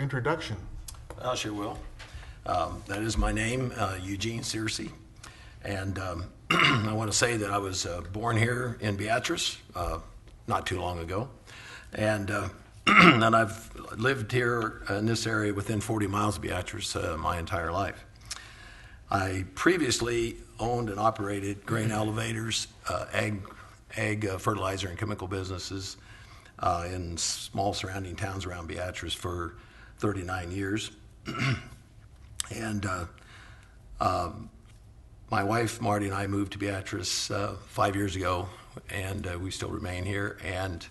introduction. I sure will. That is my name, Eugene Searcy. And I want to say that I was born here in Beatrice not too long ago. And and I've lived here in this area within 40 miles of Beatrice my entire life. I previously owned and operated grain elevators, ag fertilizer and chemical businesses in small surrounding towns around Beatrice for 39 years. And my wife, Marty, and I moved to Beatrice 5 years ago, and we still remain here. And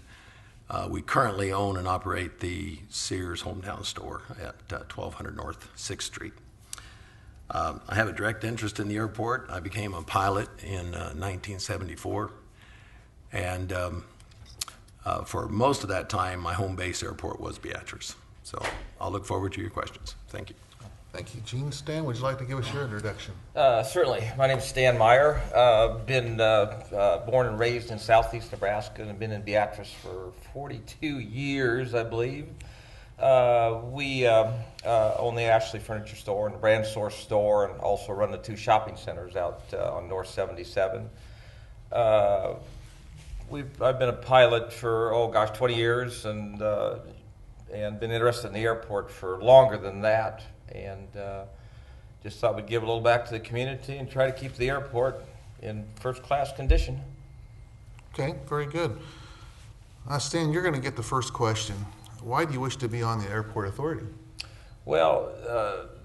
we currently own and operate the Sears Hometown store at 1200 North 6th Street. I have a direct interest in the airport. I became a pilot in 1974, and for most of that time, my home base airport was Beatrice. So I'll look forward to your questions. Thank you. Thank you, Gene. Stan, would you like to give us your introduction? Certainly. My name is Stan Meyer. Been born and raised in southeast Nebraska and been in Beatrice for 42 years, I believe. We own the Ashley Furniture Store and the Brand Source Store, and also run the two shopping centers out on North 77. I've been a pilot for 20 years, and been interested in the airport for longer than that, and just thought we'd give a little back to the community and try to keep the airport in first-class condition. Okay, very good. Stan, you're going to get the first question. Why do you wish to be on the airport authority? Well,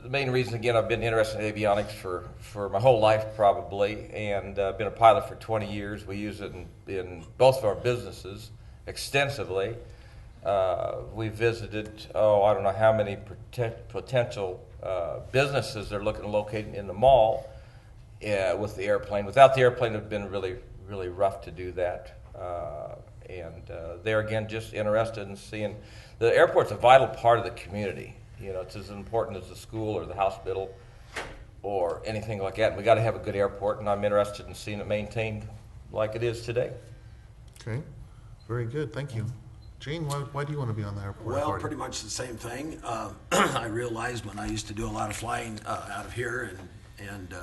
the main reason, again, I've been interested in avionics for my whole life probably, and been a pilot for 20 years. We use it in both of our businesses extensively. We visited, I don't know how many potential businesses they're looking to locate in the mall with the airplane. Without the airplane, it would have been really, really rough to do that. They're, again, just interested in seeing. The airport's a vital part of the community. You know, it's as important as the school or the hospital or anything like that. We got to have a good airport, and I'm interested in seeing it maintained like it is today. Okay, very good. Thank you. Gene, why do you want to be on the airport Well, authority? pretty much the same thing. I realized when I used to do a lot of flying out of here and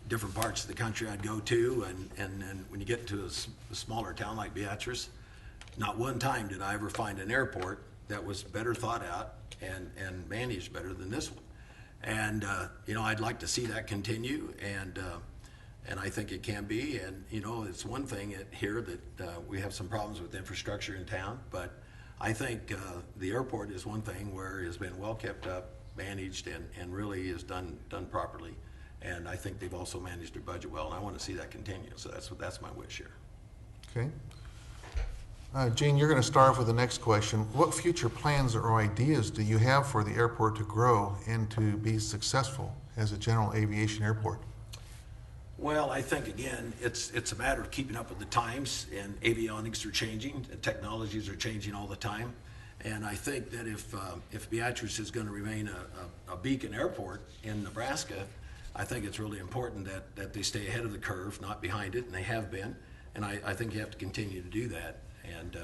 different parts of the country I'd go to, and then when you get to a smaller town like Beatrice, not one time did I ever find an airport that was better thought out and managed better than this one. And I'd like to see that continue, and I think it can be. And it's one thing here that we have some problems with infrastructure in town, but I think the airport is one thing where it has been well kept up, managed, and really is done properly. And I think they've also managed their budget well, and I want to see that continue. So that's my wish here. Okay. Gene, you're going to start off with the next question. What future plans or ideas do you have for the airport to grow and to be successful as a general aviation airport? Well, I think, again, it's a matter of keeping up with the times, and avionics are changing, and technologies are changing all the time. And I think that if Beatrice is going to remain a beacon airport in Nebraska, I think it's really important that they stay ahead of the curve, not behind it, and they have been. And I think you have to continue to do that. And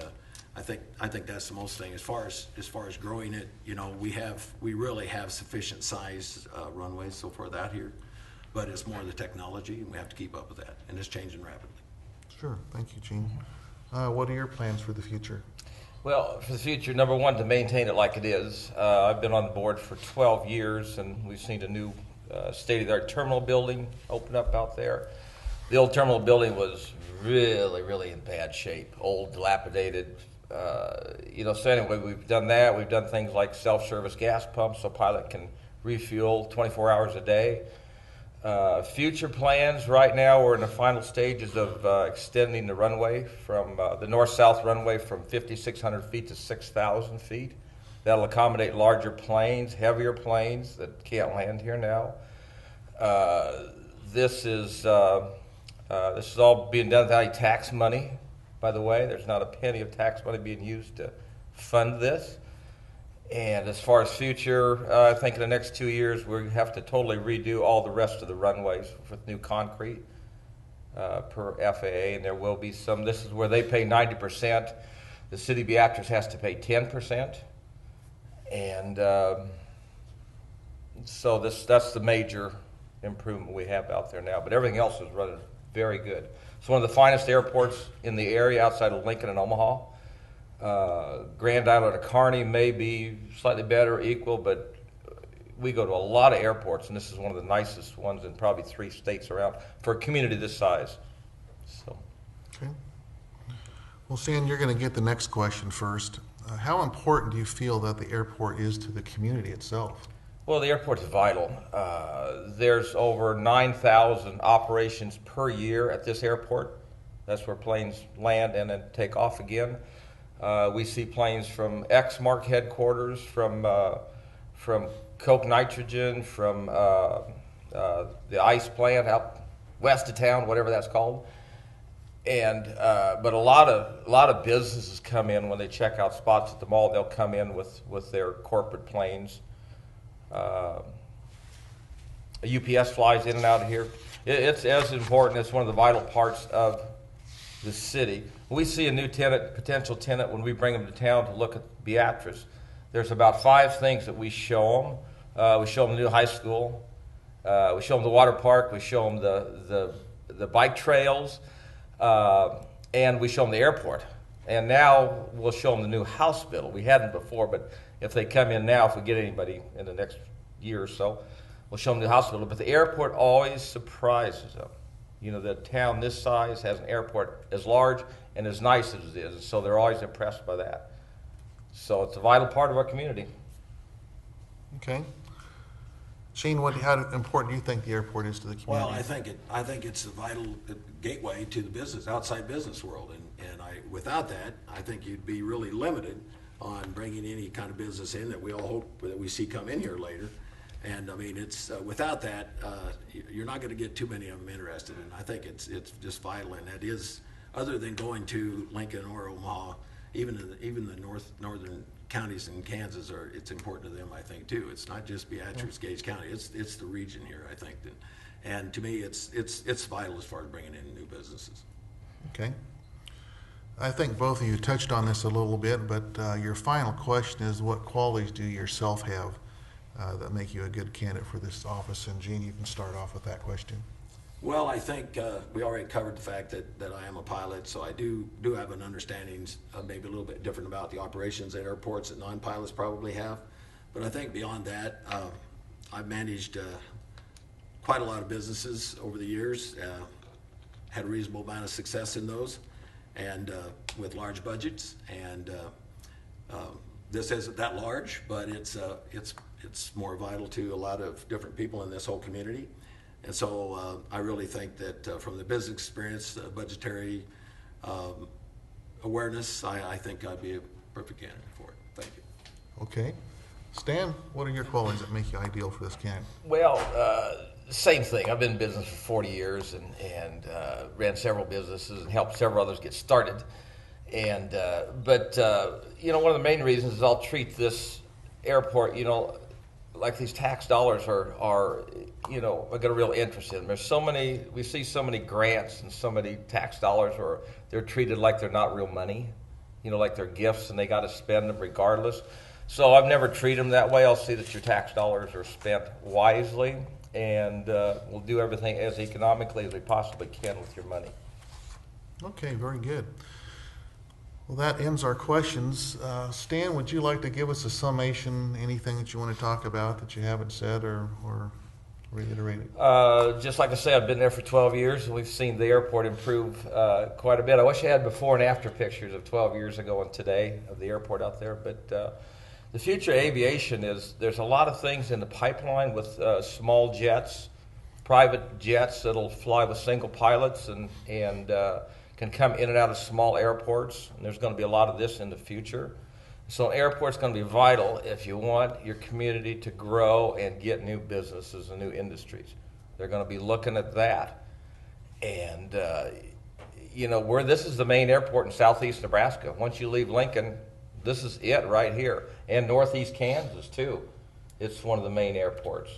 I think that's the most thing. As far as growing it, we really have sufficient size runways so far that here. But it's more the technology, and we have to keep up with that, and it's changing rapidly. Sure, thank you, Gene. What are your plans for the future? Well, for the future, number one, to maintain it like it is. I've been on the board for 12 years, and we've seen a new state-of-the-art terminal building open up out there. The old terminal building was really, really in bad shape, old, dilapidated. So anyway, we've done that. We've done things like self-service gas pumps so pilot can refuel 24 hours a day. Future plans, right now we're in the final stages of extending the runway from the north-south runway from 5,600 feet to 6,000 feet. That'll accommodate larger planes, heavier planes that can't land here now. This is all being done without any tax money, by the way. There's not a penny of tax money being used to fund this. And as far as future, I think in the next 2 years we have to totally redo all the rest of the runways with new concrete per FAA, and there will be some. This is where they pay 90%. The city of Beatrice has to pay 10%. And so that's the major improvement we have out there now. But everything else is running very good. It's one of the finest airports in the area outside of Lincoln and Omaha. Grand Island of Kearney may be slightly better, equal, but we go to a lot of airports, and this is one of the nicest ones in probably 3 states around for a community this size. So. Okay. Well, Stan, you're going to get the next question first. How important do you feel that the airport is to the community itself? Well, the airport's vital. There's over 9,000 operations per year at this airport. That's where planes land and then take off again. We see planes from Exmark headquarters, from Coke Nitrogen, from the ice plant out west of town, whatever that's called. And but a lot of businesses come in when they check out spots at the mall. They'll come in with their corporate planes. UPS flies in and out of here. It's as important. It's one of the vital parts of the city. We see a new tenant, potential tenant, when we bring them to town to look at Beatrice. There's about 5 things that we show them. We show them the new high school. We show them the water park. We show them the bike trails. And we show them the airport. And now we'll show them the new hospital. We hadn't before, but if they come in now, if we get anybody in the next year or so, we'll show them the hospital. But the airport always surprises them. You know, the town this size has an airport as large and as nice as it is, so they're always impressed by that. So it's a vital part of our community. Okay. Shane, how important do you think the airport is to the community? Well, I think it's a vital gateway to the outside business world, and without that, I think you'd be really limited on bringing any kind of business in that we all hope that we see come in here later. And I mean, it's without that, you're not going to get too many of them interested. And I think it's just vital, and that is, other than going to Lincoln or Omaha, even the northern counties in Kansas it's important to them, I think, too. It's not just Beatrice, Gage County. It's the region here, I think, and to me, it's vital as far as bringing in new businesses. Okay. I think both of you touched on this a little bit, but your final question is, what qualities do you yourself have that make you a good candidate for this office? And Gene, you can start off with that question. Well, I think we already covered the fact that I am a pilot, so I do have an understanding maybe a little bit different about the operations at airports that non-pilots probably have. But I think beyond that, I've managed quite a lot of businesses over the years, had a reasonable amount of success in those, and with large budgets. And this isn't that large, but it's more vital to a lot of different people in this whole community. And so I really think that from the business experience, budgetary awareness, I think I'd be a perfect candidate for it. Thank you. Okay. Stan, what are your qualities that make you ideal for this candidate? Well, same thing. I've been in business for 40 years and ran several businesses and helped several others get started. And but you know, one of the main reasons is I'll treat this airport, you know, like these tax dollars are you know, I got a real interest in them. We see so many grants and so many tax dollars where they're treated like they're not real money, you know, like they're gifts and they got to spend them regardless. So I've never treated them that way. I'll see that your tax dollars are spent wisely, and we'll do everything as economically as we possibly can with your money. Okay, very good. Well, that ends our questions. Stan, would you like to give us a summation, anything that you want to talk about that you haven't said or reiterate it? Just like I say, I've been there for 12 years, and we've seen the airport improve quite a bit. I wish I had before and after pictures of 12 years ago and today of the airport out there, but the future of aviation there's a lot of things in the pipeline with small jets, private jets that'll fly with single pilots and can come in and out of small airports, and there's going to be a lot of this in the future. So an airport's going to be vital if you want your community to grow and get new businesses and new industries. They're going to be looking at that. And, you know, this is the main airport in southeast Nebraska. Once you leave Lincoln, this is it right here. And northeast Kansas, too. It's one of the main airports.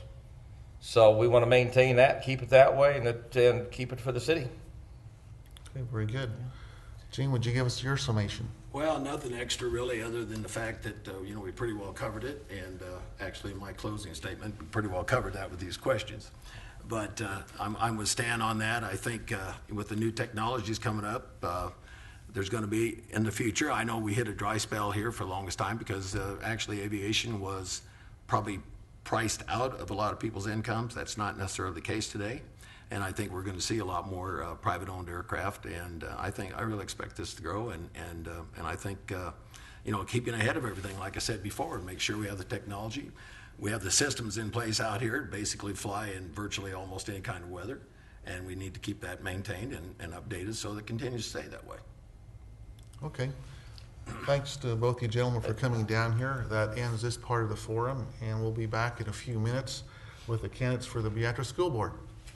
So we want to maintain that, keep it that way, and keep it for the city. Okay, very good. Gene, would you give us your summation? Well, nothing extra really, other than the fact that, we pretty well covered it, and actually in my closing statement, we pretty well covered that with these questions. But I'm with Stan on that. I think with the new technologies coming up, there's going to be, in the future, I know we hit a dry spell here for the longest time because actually aviation was probably priced out of a lot of people's incomes. That's not necessarily the case today. And I think we're going to see a lot more private-owned aircraft, and I really expect this to grow, and I think keeping ahead of everything, like I said before, and make sure we have the technology, we have the systems in place out here to basically fly in virtually almost any kind of weather, and we need to keep that maintained and updated so that it continues to stay that way. Okay. Thanks to both you gentlemen for coming down here. That ends this part of the forum, and we'll be back in a few minutes with the candidates for the Beatrice School Board.